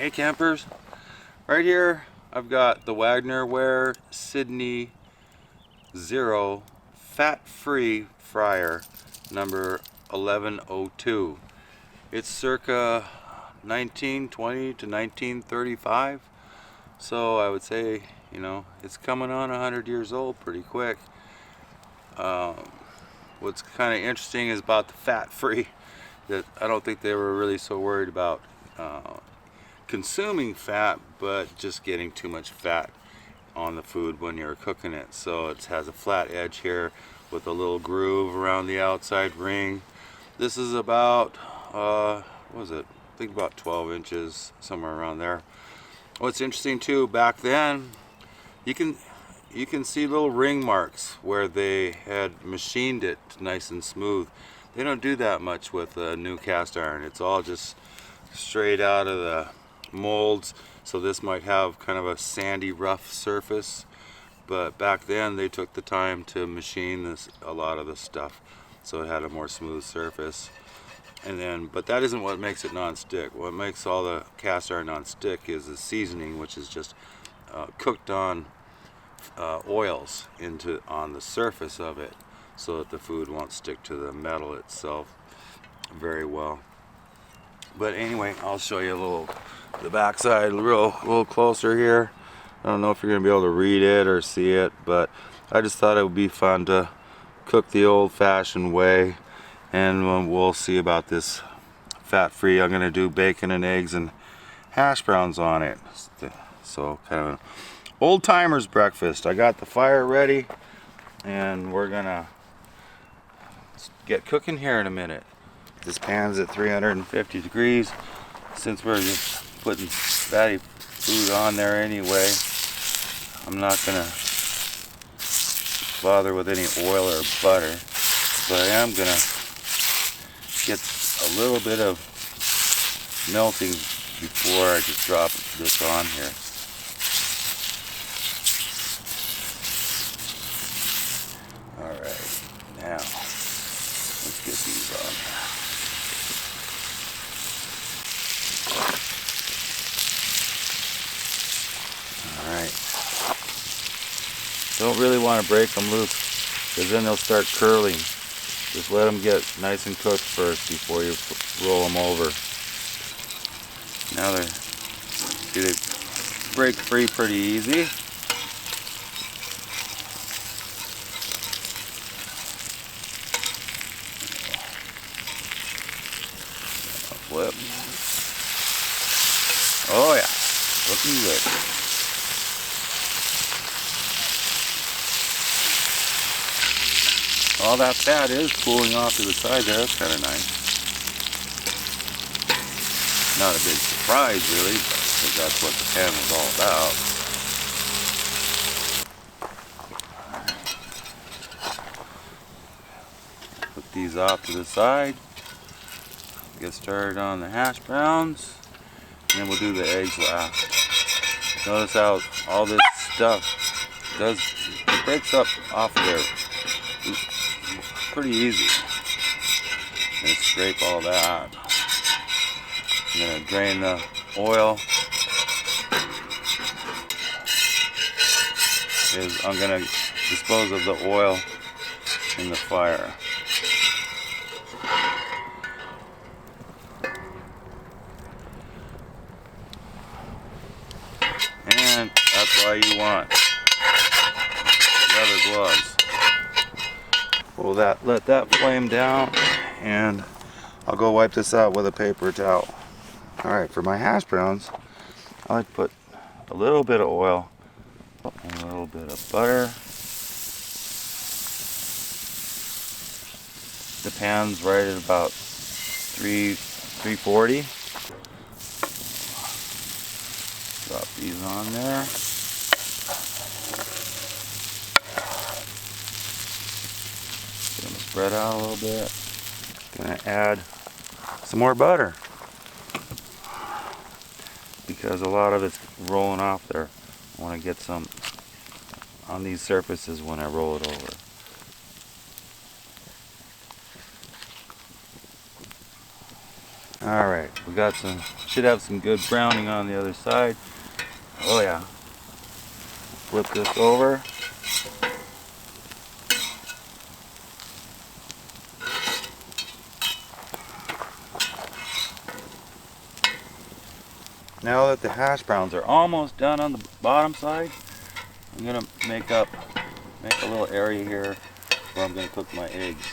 Hey campers, right here I've got the Wagner Ware Sidney 0 fat-free fryer number 1102. It's circa 1920 to 1935, so I would say, you know, it's coming on 100 years old pretty quick. What's kind of interesting is about the fat-free, that I don't think they were really so worried about consuming fat, but just getting too much fat on the food when you're cooking it. So it has a flat edge here with a little groove around the outside ring. This is about what was it? I think about 12 inches, somewhere around there. What's interesting too, back then you can see little ring marks where they had machined it nice and smooth. They don't do that much with a new cast iron. It's all just straight out of the molds, so this might have kind of a sandy, rough surface, but back then they took the time to machine a lot of the stuff so it had a more smooth surface. And then, but that isn't what makes it non-stick. What makes all the cast iron non-stick is the seasoning, which is just cooked on oils on the surface of it, so that the food won't stick to the metal itself very well. But anyway, I'll show you the backside a little closer here. I don't know if you're gonna be able to read it or see it, but I just thought it would be fun to cook the old-fashioned way, and we'll see about this fat-free. I'm gonna do bacon and eggs and hash browns on it, so kind of an old-timers breakfast. I got the fire ready, and we're gonna get cooking here in a minute. This pan's at 350 degrees. Since we're just putting fatty food on there anyway, I'm not gonna bother with any oil or butter, but I am gonna get a little bit of melting before I just drop this on here. Alright, now let's get these on. Alright. Don't really want to break them loose, because then they'll start curling. Just let them get nice and cooked first before you roll them over. Now they break free pretty easy. Flip. Oh yeah, looking good. All that fat is cooling off to the side there. That's kind of nice. Not a big surprise really, because that's what the pan was all about. Put these off to the side. Get started on the hash browns, and then we'll do the eggs last. Notice how all this stuff it breaks up off of there pretty easy. I'm gonna scrape all that. I'm gonna drain the oil. I'm gonna dispose of the oil in the fire. And that's why you want leather gloves. We'll let that flame down, and I'll go wipe this out with a paper towel. Alright, for my hash browns, I like to put a little bit of oil, a little bit of butter. The pan's right at about 340. Drop these on there. Get them spread out a little bit. Gonna add some more butter, because a lot of it's rolling off there. I want to get some on these surfaces when I roll it over. Alright, we got should have some good browning on the other side. Oh yeah. Flip this over. Now that the hash browns are almost done on the bottom side, I'm gonna make a little area here where I'm gonna cook my eggs.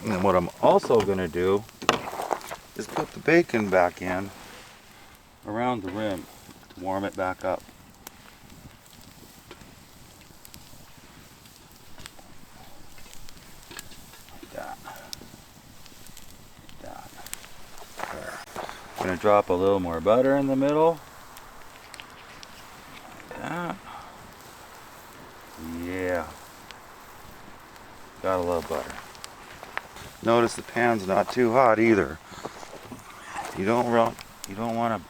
And then what I'm also gonna do is put the bacon back in around the rim to warm it back up. Like that. Like that. There. I'm gonna drop a little more butter in the middle. Like that. Yeah. Gotta love butter. Notice the pan's not too hot either. You don't want a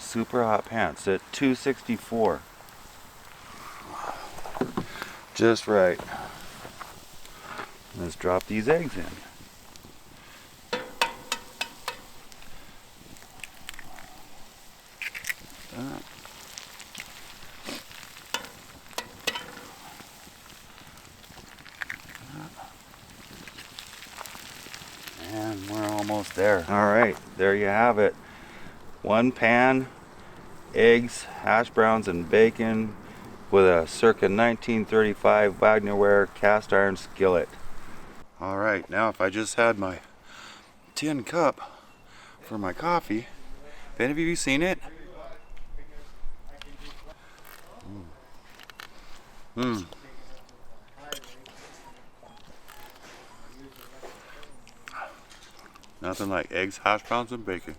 super hot pan. It's at 264. Just right. Let's drop these eggs in. And we're almost there. Alright, there you have it. One pan, eggs, hash browns, and bacon with a circa 1935 Wagner Ware cast iron skillet. Alright, now if I just had my tin cup for my coffee, have any of you seen it? Nothing like eggs, hash browns, and bacon.